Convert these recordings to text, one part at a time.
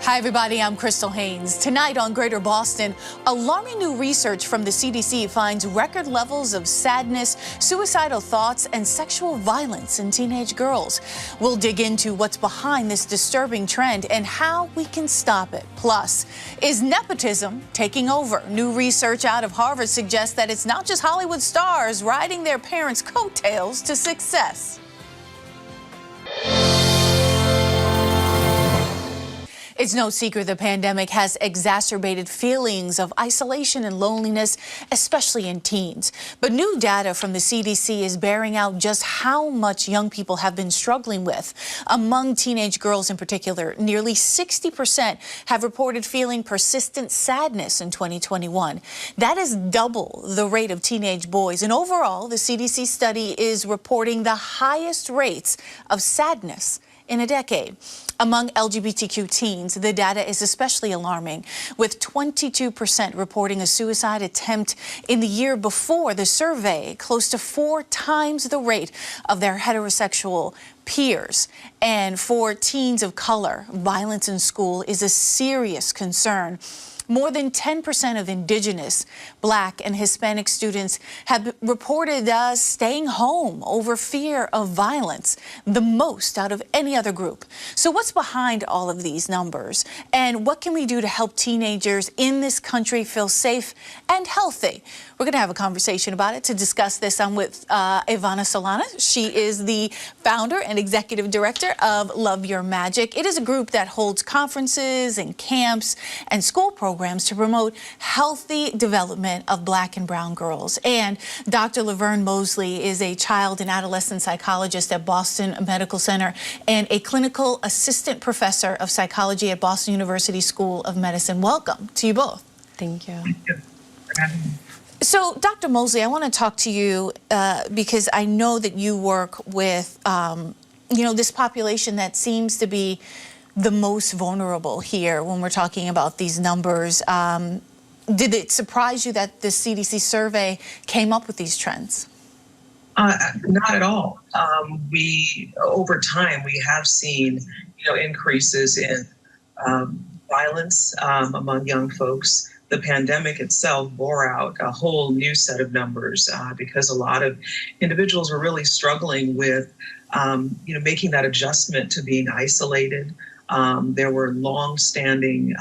Hi, everybody. I'm Crystal Haynes. Tonight on Greater Boston, alarming new research from the CDC finds record levels of sadness, suicidal thoughts, and sexual violence in teenage girls. We'll dig into what's behind this disturbing trend and how we can stop it. Plus, is nepotism taking over? New research out of Harvard suggests that it's not just Hollywood stars riding their parents' coattails to success. It's no secret the pandemic has exacerbated feelings of isolation and loneliness, especially in teens. But new data from the CDC is bearing out just how much young people have been struggling with. Among teenage girls in particular, nearly 60% have reported feeling persistent sadness in 2021. That is double the rate of teenage boys. And overall, the CDC study is reporting the highest rates of sadness in a decade. Among LGBTQ teens, the data is especially alarming, with 22% reporting a suicide attempt in the year before the survey, close to 4 times the rate of their heterosexual peers. And for teens of color, violence in school is a serious concern. More than 10% of Indigenous, Black, and Hispanic students have reported staying home over fear of violence, the most out of any other group. So what's behind all of these numbers? And what can we do to help teenagers in this country feel safe and healthy? We're going to have a conversation about it. To discuss this, I'm with Ivanna Solano. She is the founder and executive director of Love Your Magic. It is a group that holds conferences and camps and school programs to promote healthy development of Black and brown girls. And Dr. Lovern Moseley is a child and adolescent psychologist at Boston Medical Center and a clinical assistant professor of psychology at Boston University School of Medicine. Welcome to you both. Thank you. Thank you for having me. So, Dr. Moseley, I want to talk to you because I know that you work with, this population that seems to be the most vulnerable here when we're talking about these numbers. Did it surprise you that the CDC survey came up with these trends? Not at all. Over time, we have seen, increases in violence among young folks. The pandemic itself bore out a whole new set of numbers because a lot of individuals were really struggling with, making that adjustment to being isolated. There were long-standing,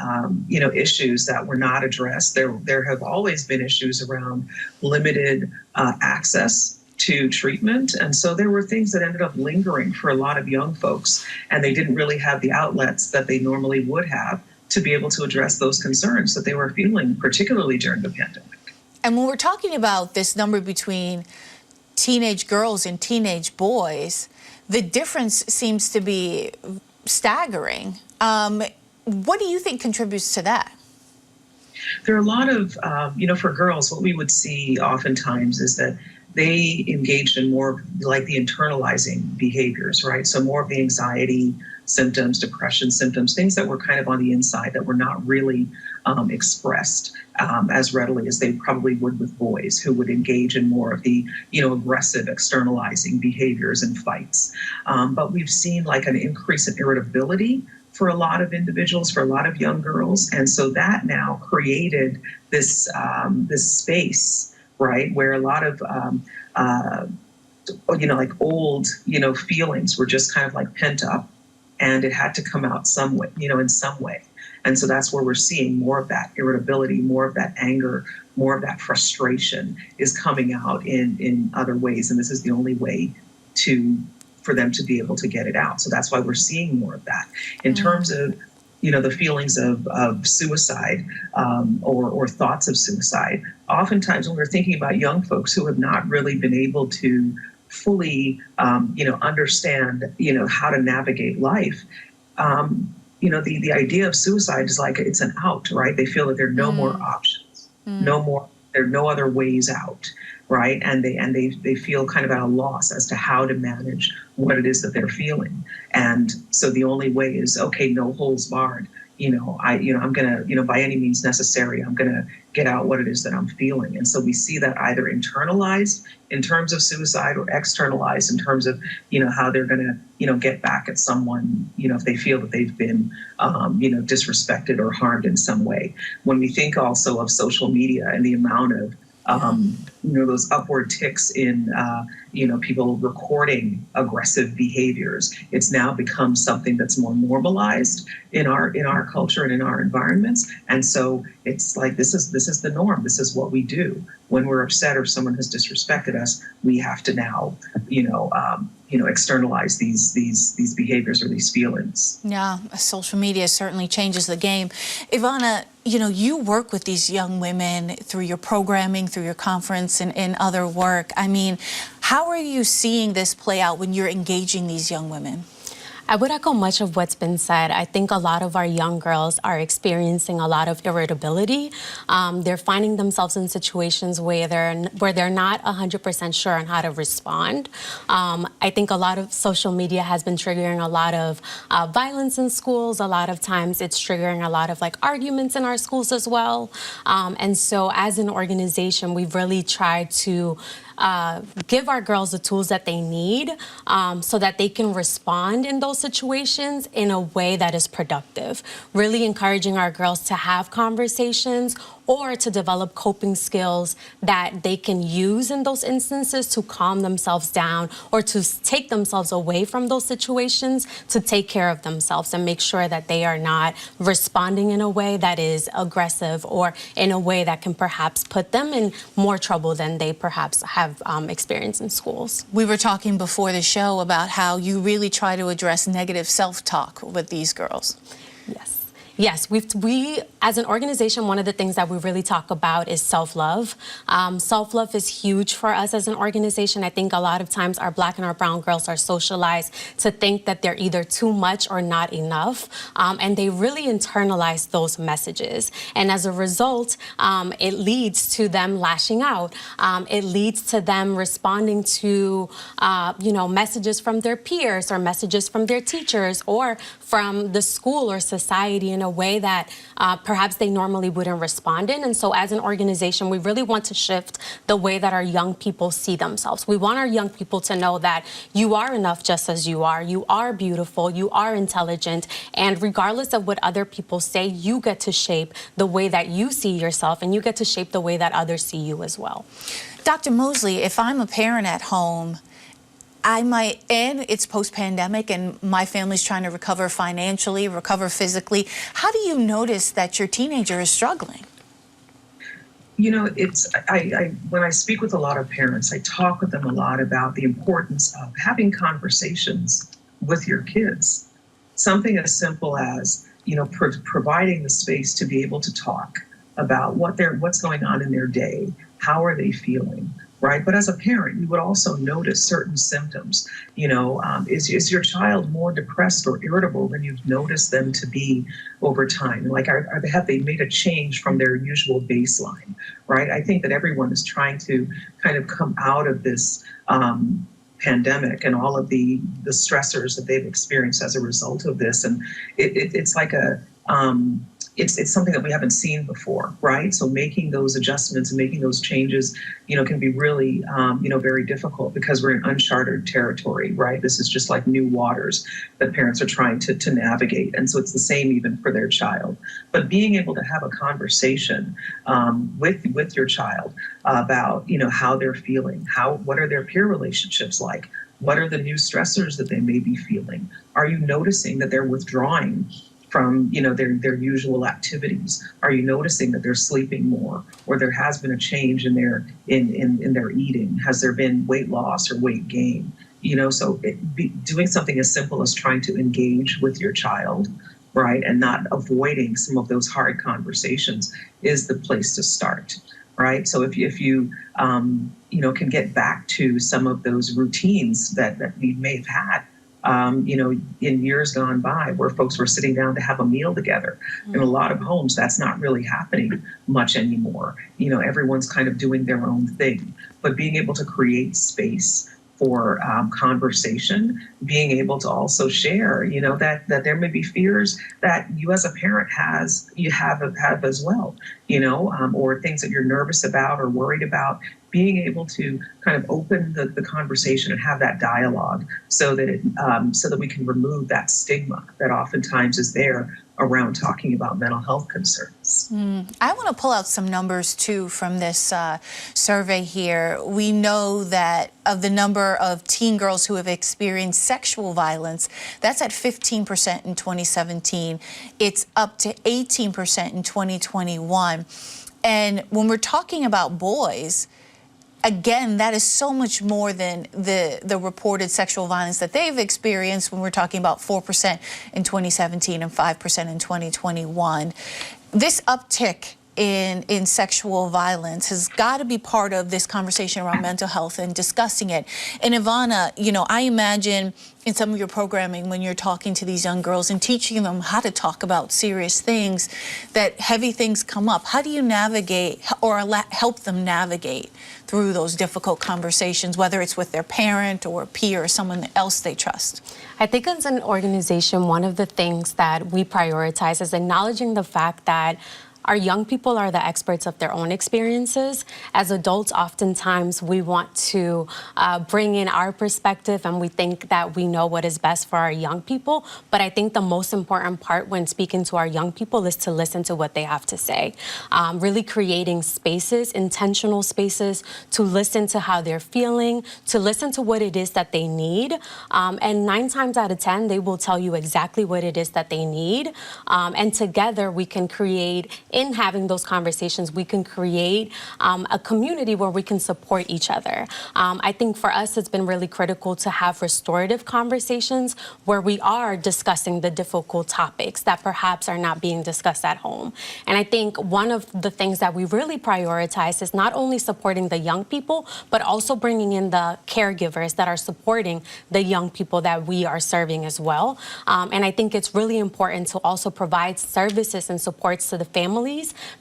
issues that were not addressed. There have always been issues around limited access to treatment. And so there were things that ended up lingering for a lot of young folks, and they didn't really have the outlets that they normally would have to be able to address those concerns that they were feeling, particularly during the pandemic. And when we're talking about this number between teenage girls and teenage boys, the difference seems to be staggering. What do you think contributes to that? There are a lot of, for girls, what we would see oftentimes is that they engaged in more like the internalizing behaviors, right? So more of the anxiety symptoms, depression symptoms, things that were kind of on the inside that were not really expressed as readily as they probably would with boys who would engage in more of the, aggressive externalizing behaviors and fights. But we've seen like an increase in irritability for a lot of individuals, for a lot of young girls. And so that now created this space, right, where a lot of, like old, feelings were just kind of like pent up, and it had to come out some way, in some way. And so that's where we're seeing more of that irritability, more of that anger, more of that frustration is coming out in other ways. And this is the only way for them to be able to get it out. So that's why we're seeing more of that. In terms of, the feelings of suicide or thoughts of suicide, oftentimes when we're thinking about young folks who have not really been able to fully, understand, how to navigate life, the idea of suicide is like it's an out, right? They feel that there are no more options, there are no other ways out, right? And they feel kind of at a loss as to how to manage what it is that they're feeling. And so the only way is, okay, no holds barred. I'm gonna, by any means necessary, I'm gonna get out what it is that I'm feeling. And so we see that either internalized in terms of suicide or externalized in terms of, how they're gonna, get back at someone, if they feel that they've been, disrespected or harmed in some way. When we think also of social media and the amount of those upward ticks in, people recording aggressive behaviors. It's now become something that's more normalized in our culture and in our environments. And so it's like, this is the norm. This is what we do. When we're upset or someone has disrespected us, we have to now, externalize these behaviors or these feelings. Yeah, social media certainly changes the game. Ivanna, you work with these young women through your programming, through your conference and other work. I mean, how are you seeing this play out when you're engaging these young women? I would echo much of what's been said. I think a lot of our young girls are experiencing a lot of irritability. They're finding themselves in situations where they're not 100% sure on how to respond. I think a lot of social media has been triggering a lot of violence in schools. A lot of times it's triggering a lot of arguments in our schools as well. And so as an organization, we've really tried to give our girls the tools that they need so that they can respond in those situations in a way that is productive. Really encouraging our girls to have conversations or to develop coping skills that they can use in those instances to calm themselves down or to take themselves away from those situations to take care of themselves and make sure that they are not responding in a way that is aggressive or in a way that can perhaps put them in more trouble than they perhaps have experienced in schools. We were talking before the show about how you really try to address negative self-talk with these girls. Yes, we as an organization, one of the things that we really talk about is self-love. Self-love is huge for us as an organization. I think a lot of times our Black and our brown girls are socialized to think that they're either too much or not enough, and they really internalize those messages. And as a result, it leads to them lashing out. It leads to them responding to, messages from their peers or messages from their teachers or from the school or society in a way that perhaps they normally wouldn't respond in. And so as an organization, we really want to shift the way that our young people see themselves. We want our young people to know that you are enough just as you are beautiful, you are intelligent, and regardless of what other people say, you get to shape the way that you see yourself and you get to shape the way that others see you as well. Dr. Moseley, if I'm a parent at home, and it's post-pandemic and my family's trying to recover financially, recover physically. How do you notice that your teenager is struggling? When I speak with a lot of parents, I talk with them a lot about the importance of having conversations with your kids. Something as simple as, providing the space to be able to talk about what's going on in their day, how are they feeling, right? But as a parent, you would also notice certain symptoms. Is your child more depressed or irritable than you've noticed them to be over time? Like, have they made a change from their usual baseline, right? I think that everyone is trying to kind of come out of this pandemic and all of the stressors that they've experienced as a result of this. And it's like it's something that we haven't seen before, right? So making those adjustments and making those changes, can be really, very difficult because we're in uncharted territory, right? This is just like new waters that parents are trying to navigate. And so it's the same even for their child. But being able to have a conversation with your child about, how they're feeling, what are their peer relationships like? What are the new stressors that they may be feeling? Are you noticing that they're withdrawing from their usual activities? Are you noticing that they're sleeping more, or there has been a change in their eating? Has there been weight loss or weight gain? So doing something as simple as trying to engage with your child, right, and not avoiding some of those hard conversations is the place to start, right? So if you can get back to some of those routines that we may have had, in years gone by where folks were sitting down to have a meal together. In a lot of homes, that's not really happening much anymore. Everyone's kind of doing their own thing. But being able to create space for conversation, being able to also share, that there may be fears that you as a parent have as well, or things that you're nervous about or worried about. Being able to kind of open the conversation and have that dialogue so that we can remove that stigma that oftentimes is there around talking about mental health concerns. I want to pull out some numbers too from this survey here. We know that of the number of teen girls who have experienced sexual violence, that's at 15% in 2017. It's up to 18% in 2021. And when we're talking about boys, again, that is so much more than the reported sexual violence that they've experienced when we're talking about 4% in 2017 and 5% in 2021. This uptick in sexual violence has got to be part of this conversation around mental health and discussing it. And Ivanna, I imagine in some of your programming when you're talking to these young girls and teaching them how to talk about serious things, that heavy things come up. How do you navigate or help them navigate through those difficult conversations, whether it's with their parent or a peer or someone else they trust? I think as an organization, one of the things that we prioritize is acknowledging the fact that our young people are the experts of their own experiences. As adults, oftentimes we want to bring in our perspective and we think that we know what is best for our young people. But I think the most important part when speaking to our young people is to listen to what they have to say. Really creating spaces, intentional spaces, to listen to how they're feeling, to listen to what it is that they need. And 9 times out of 10, they will tell you exactly what it is that they need. And together we can create, in having those conversations, we can create a community where we can support each other. I think for us, it's been really critical to have restorative conversations where we are discussing the difficult topics that perhaps are not being discussed at home. And I think one of the things that we really prioritize is not only supporting the young people, but also bringing in the caregivers that are supporting the young people that we are serving as well. And I think it's really important to also provide services and supports to the families,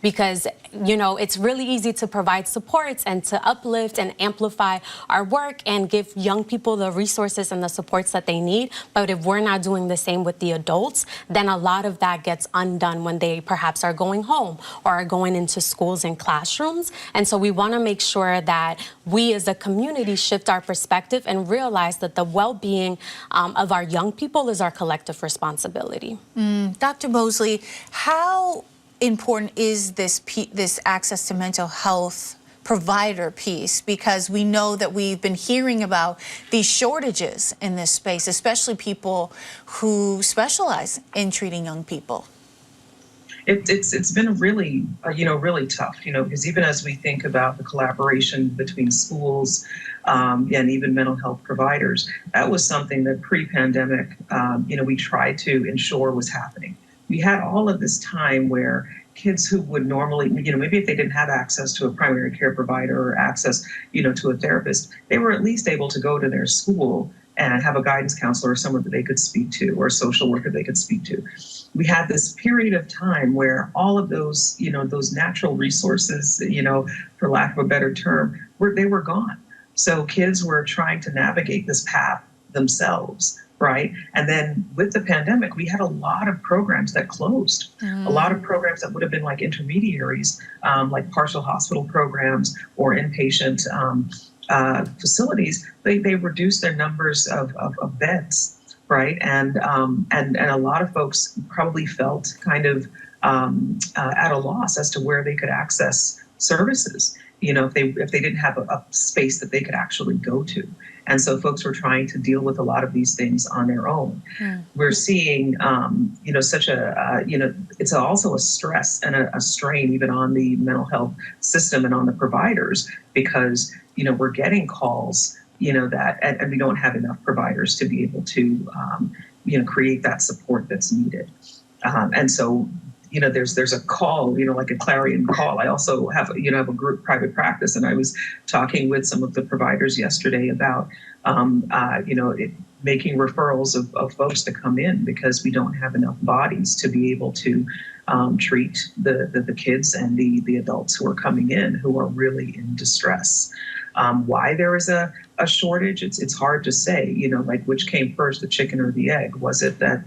because it's really easy to provide supports and to uplift and amplify our work and give young people the resources and the supports that they need. But if we're not doing the same with the adults, then a lot of that gets undone when they perhaps are going home or are going into schools and classrooms. And so we want to make sure that we as a community shift our perspective and realize that the well-being of our young people is our collective responsibility. Dr. Moseley, how important is this access to mental health provider piece? Because we know that we've been hearing about these shortages in this space, especially people who specialize in treating young people. It's been really tough, because even as we think about the collaboration between schools and even mental health providers, that was something that pre-pandemic, we tried to ensure was happening. We had all of this time where kids who would normally, maybe if they didn't have access to a primary care provider or access, to a therapist, they were at least able to go to their school and have a guidance counselor or someone that they could speak to, or a social worker they could speak to. We had this period of time where all of those, those natural resources, for lack of a better term, they were gone. So kids were trying to navigate this path themselves. Right. And then with the pandemic, we had a lot of programs that closed, a lot of programs that would have been like intermediaries, like partial hospital programs or inpatient facilities. They reduced their numbers of beds. Right. And a lot of folks probably felt kind of at a loss as to where they could access services, if they didn't have a space that they could actually go to. And so folks were trying to deal with a lot of these things on their own. We're seeing, such a, it's also a stress and a strain even on the mental health system and on the providers, because, we're getting calls, that, and we don't have enough providers to be able to, create that support that's needed. And so, there's a call, like a clarion call. I also have, have a group private practice, and I was talking with some of the providers yesterday about, making referrals of folks to come in, because we don't have enough bodies to be able to treat the kids and the adults who are coming in who are really in distress. Why there is a shortage, it's hard to say, like which came first, the chicken or the egg. Was it that,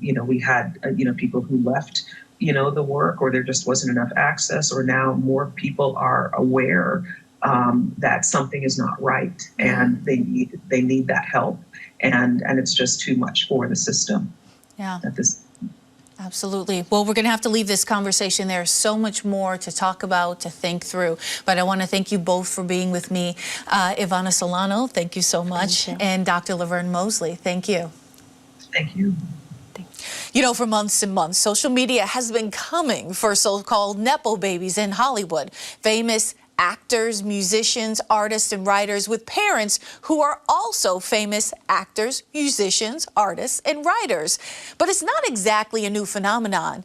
we had, people who left, the work, or there just wasn't enough access, or now more people are aware that something is not right and they need that help, and it's just too much for the system. Yeah. At this. Absolutely. Well, we're going to have to leave this conversation. There's so much more to talk about, to think through. But I want to thank you both for being with me. Ivanna Solano, thank you so much. And Dr. Lovern Moseley, thank you. Thank you. For months and months, social media has been coming for so-called Nepo babies in Hollywood. Famous actors, musicians, artists, and writers with parents who are also famous actors, musicians, artists, and writers. But it's not exactly a new phenomenon.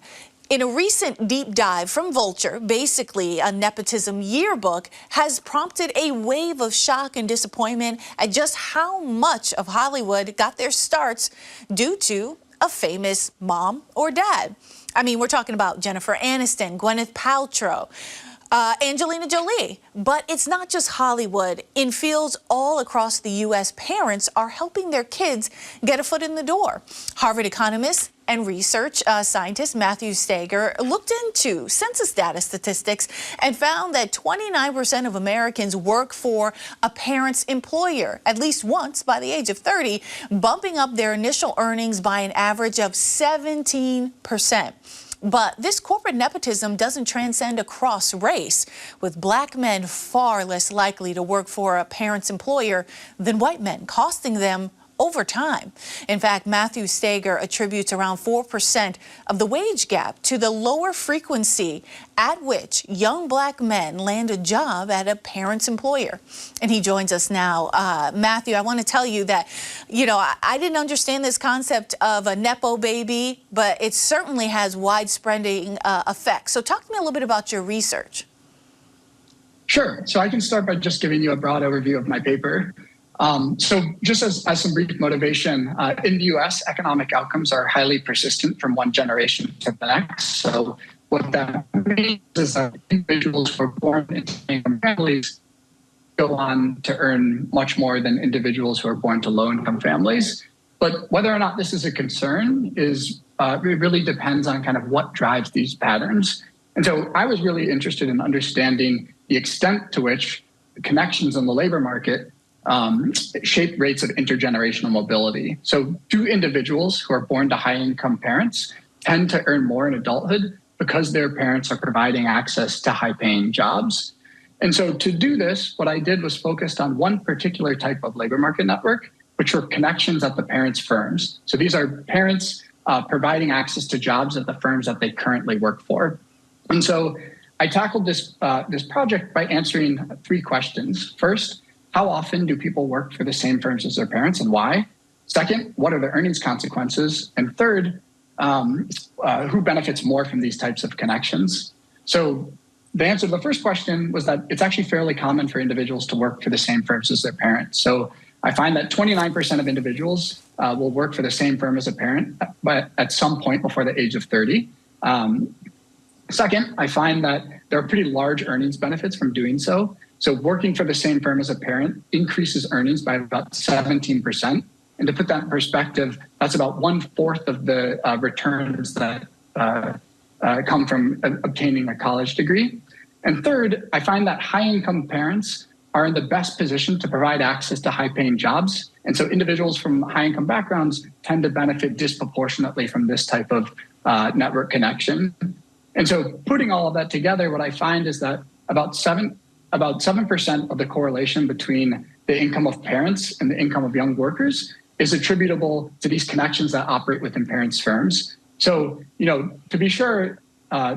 In a recent deep dive from Vulture, basically a nepotism yearbook has prompted a wave of shock and disappointment at just how much of Hollywood got their starts due to a famous mom or dad. I mean, we're talking about Jennifer Aniston, Gwyneth Paltrow, Angelina Jolie. But it's not just Hollywood. In fields all across the U.S., parents are helping their kids get a foot in the door. Harvard economist and research scientist Matthew Steger looked into census data statistics and found that 29% of Americans work for a parent's employer at least once by the age of 30, bumping up their initial earnings by an average of 17%. But this corporate nepotism doesn't transcend across race, with black men far less likely to work for a parent's employer than white men, costing them over time. In fact, Matthew Steger attributes around 4% of the wage gap to the lower frequency at which young black men land a job at a parent's employer. And he joins us now. Matthew, I want to tell you that, I didn't understand this concept of a Nepo baby, but it certainly has widespread effects. So talk to me a little bit about your research. Sure. So I can start by just giving you a broad overview of my paper. So just as some brief motivation, in the U.S., economic outcomes are highly persistent from one generation to the next. So what that means is that individuals who are born into income families go on to earn much more than individuals who are born to low-income families. But whether or not this is a concern is it really depends on kind of what drives these patterns. And so I was really interested in understanding the extent to which the connections in the labor market shape rates of intergenerational mobility. So do individuals who are born to high-income parents tend to earn more in adulthood because their parents are providing access to high-paying jobs? And so to do this, what I did was focused on one particular type of labor market network, which were connections at the parents' firms. So these are parents providing access to jobs at the firms that they currently work for. And so I tackled this project by answering three questions. First, how often do people work for the same firms as their parents and why? Second, what are the earnings consequences? And third, who benefits more from these types of connections? So the answer to the first question was that it's actually fairly common for individuals to work for the same firms as their parents. So I find that 29% of individuals will work for the same firm as a parent, but at some point before the age of 30. Second, I find that there are pretty large earnings benefits from doing so. So working for the same firm as a parent increases earnings by about 17%. And to put that in perspective, that's about 1/4 of the returns that come from obtaining a college degree. And third, I find that high-income parents are in the best position to provide access to high-paying jobs. And so individuals from high-income backgrounds tend to benefit disproportionately from this type of network connection. And so putting all of that together, what I find is that about 7% of the correlation between the income of parents and the income of young workers is attributable to these connections that operate within parents' firms. So, to be sure,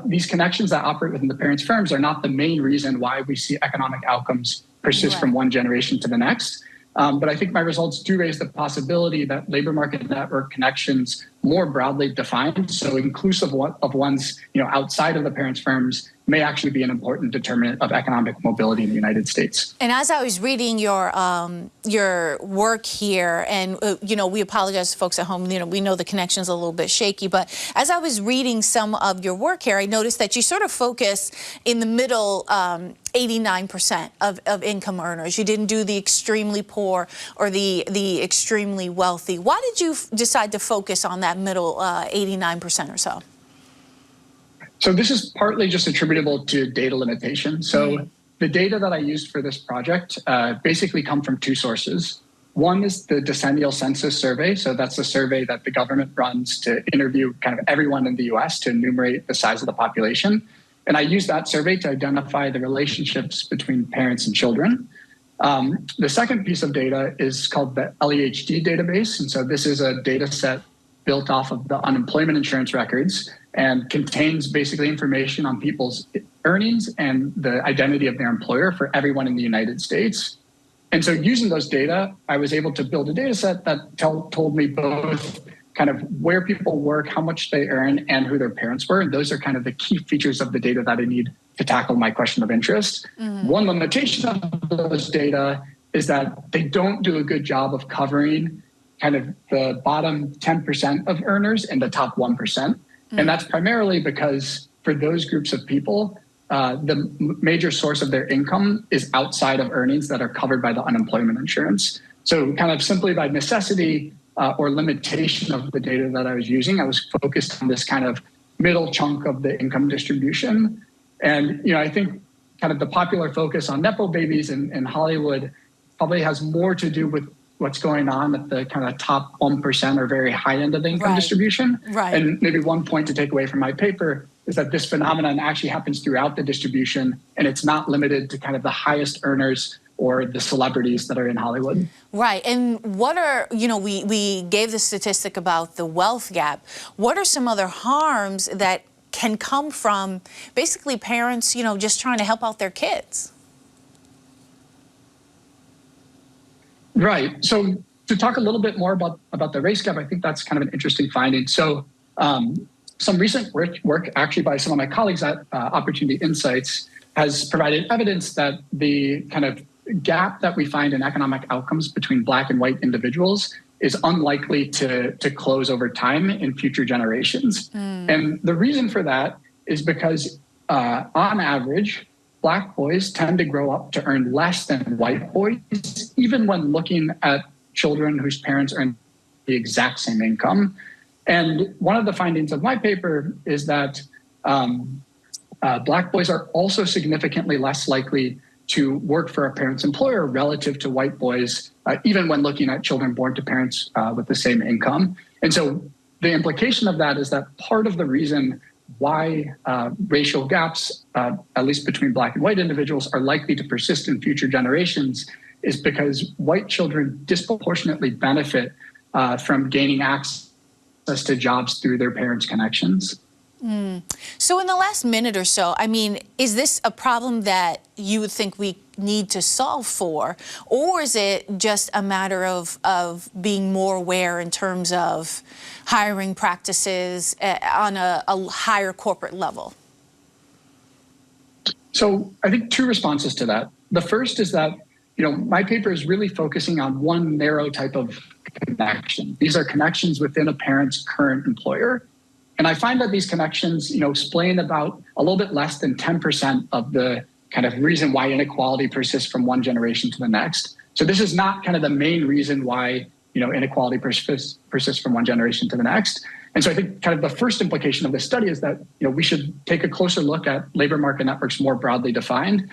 these connections that operate within the parents' firms are not the main reason why we see economic outcomes persist from one generation to the next. But I think my results do raise the possibility that labor market network connections more broadly defined. So inclusive of ones, outside of the parents' firms may actually be an important determinant of economic mobility in the United States. And as I was reading your work here, and we apologize to folks at home. We know the connection's a little bit shaky, but as I was reading some of your work here, I noticed that you sort of focus in the middle 89% of income earners. You didn't do the extremely poor or the extremely wealthy. Why did you decide to focus on that middle 89% or so? So this is partly just attributable to data limitation. So the data that I used for this project basically come from two sources. One is the decennial census survey. So that's a survey that the government runs to interview kind of everyone in the US to enumerate the size of the population. And I used that survey to identify the relationships between parents and children. The second piece of data is called the LEHD database. And so this is a data set built off of the unemployment insurance records and contains basically information on people's earnings and the identity of their employer for everyone in the United States. And so using those data, I was able to build a data set that told me both kind of where people work, how much they earn, and who their parents were. And those are kind of the key features of the data that I need to tackle my question of interest. One limitation of those data is that they don't do a good job of covering kind of the bottom 10% of earners and the top 1%. And that's primarily because for those groups of people, the major source of their income is outside of earnings that are covered by the unemployment insurance. So kind of simply by necessity or limitation of the data that I was using, I was focused on this kind of middle chunk of the income distribution. And, I think kind of the popular focus on Nepo babies in Hollywood probably has more to do with what's going on at the kind of top 1% or very high end of the income distribution. Right. And maybe one point to take away from my paper is that this phenomenon actually happens throughout the distribution, and it's not limited to kind of the highest earners or the celebrities that are in Hollywood. Right. And what are, we gave the statistic about the wealth gap. What are some other harms that can come from basically parents, just trying to help out their kids? Right. So to talk a little bit more about the race gap, I think that's kind of an interesting finding. So some recent work actually by some of my colleagues at Opportunity Insights has provided evidence that the kind of gap that we find in economic outcomes between Black and white individuals is unlikely to close over time in future generations. And the reason for that is because on average, Black boys tend to grow up to earn less than white boys, even when looking at children whose parents earn the exact same income. And one of the findings of my paper is that Black boys are also significantly less likely to work for a parent's employer relative to white boys, even when looking at children born to parents with the same income. And so the implication of that is that part of the reason why racial gaps, at least between Black and white individuals, are likely to persist in future generations is because white children disproportionately benefit from gaining access to jobs through their parents' connections. So in the last minute or so, is this a problem that you would think we need to solve for, or is it just a matter of being more aware in terms of hiring practices on a higher corporate level? So I think two responses to that. The first is that, my paper is really focusing on one narrow type of connection. These are connections within a parent's current employer. And I find that these connections, explain about a little bit less than 10% of the kind of reason why inequality persists from one generation to the next. So this is not kind of the main reason why, inequality persists from one generation to the next. And so I think kind of the first implication of this study is that, we should take a closer look at labor market networks more broadly defined.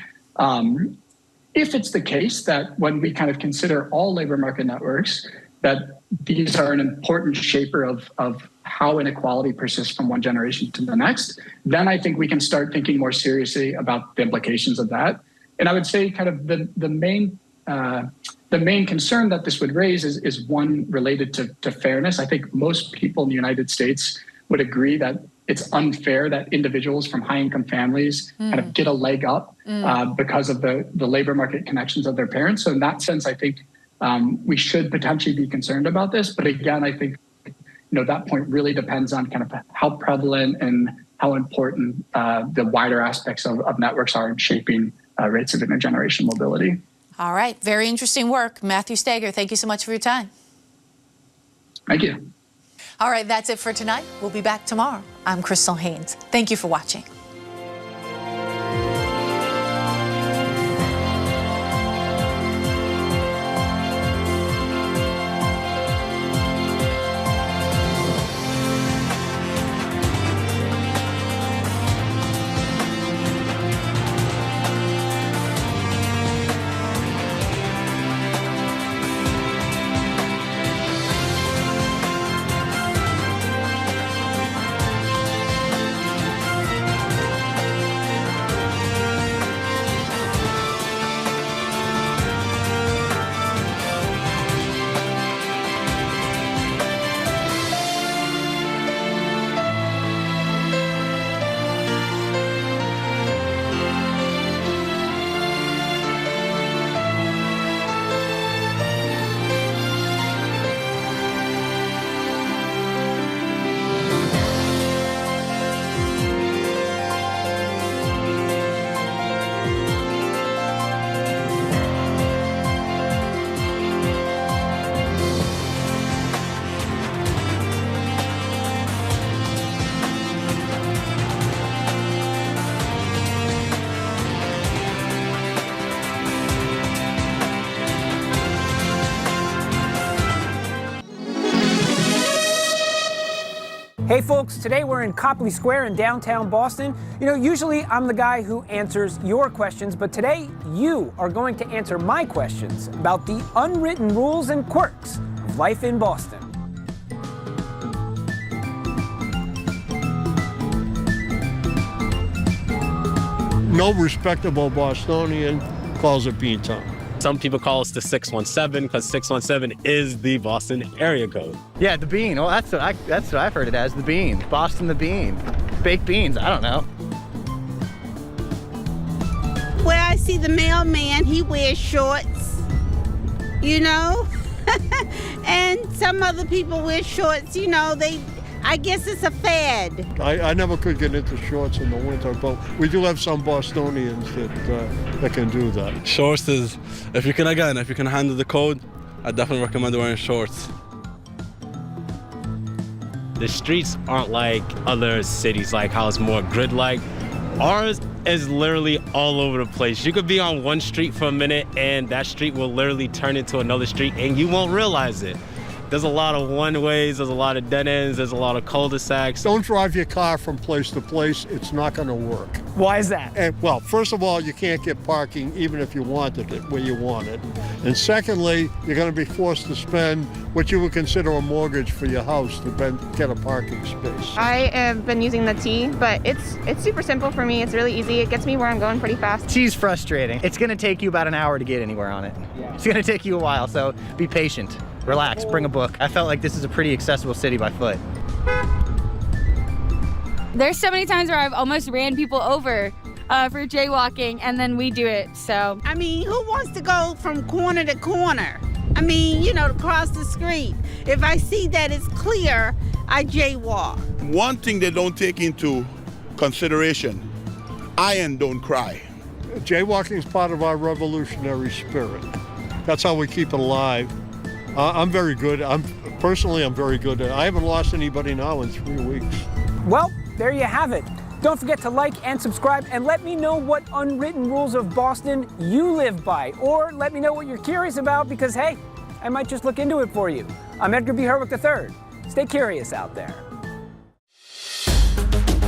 If it's the case that when we kind of consider all labor market networks, that these are an important shaper of how inequality persists from one generation to the next, then I think we can start thinking more seriously about the implications of that. And I would say kind of the main concern that this would raise is one related to fairness. I think most people in the United States would agree that it's unfair that individuals from high-income families kind of get a leg up because of the labor market connections of their parents. So in that sense, I think we should potentially be concerned about this. But again, I think that point really depends on kind of how prevalent and how important the wider aspects of networks are in shaping rates of intergenerational mobility. All right. Very interesting work. Matthew Steger, thank you so much for your time. Thank you. All right. That's it for tonight. We'll be back tomorrow. I'm Crystal Haynes. Thank you for watching. Hey folks, today we're in Copley Square in downtown Boston. Usually I'm the guy who answers your questions, but today you are going to answer my questions about the unwritten rules and quirks of life in Boston. No respectable Bostonian calls it Beantown. Some people call us the 617 because 617 is the Boston area code. Yeah, the bean. Well, that's what I've heard it as, the bean. Boston the bean. Baked beans, I don't know. Where I see the mailman, he wears shorts, and some other people wear shorts, I guess it's a fad. I never could get into shorts in the winter, but we do have some Bostonians that can do that. Shorts is, if you can handle the code, I definitely recommend wearing shorts. The streets aren't like other cities, like how it's more grid-like. Ours is literally all over the place. You could be on one street for a minute and that street will literally turn into another street and you won't realize it. There's a lot of one-ways, there's a lot of dead ends, there's a lot of cul-de-sacs. Don't drive your car from place to place. It's not going to work. Why is that? And, well, first of all, you can't get parking even if you wanted it where you want it. And secondly, you're going to be forced to spend what you would consider a mortgage for your house to get a parking space. I have been using the T, but it's super simple for me. It's really easy. It gets me where I'm going pretty fast. T's frustrating. It's going to take you about an hour to get anywhere on it. Yeah. It's going to take you a while, so be patient. Relax, bring a book. I felt like this is a pretty accessible city by foot. There's so many times where I've almost ran people over for jaywalking, and then we do it, so. I mean, who wants to go from corner to corner? I mean, across the street. If I see that it's clear, I jaywalk. One thing they don't take into consideration, iron don't cry. Jaywalking is part of our revolutionary spirit. That's how we keep it alive. I'm very good. I'm very good. I haven't lost anybody now in 3 weeks. Well, there you have it. Don't forget to like and subscribe and let me know what unwritten rules of Boston you live by, or let me know what you're curious about because, hey, I might just look into it for you. I'm Edgar B. Herwick III. Stay curious out there.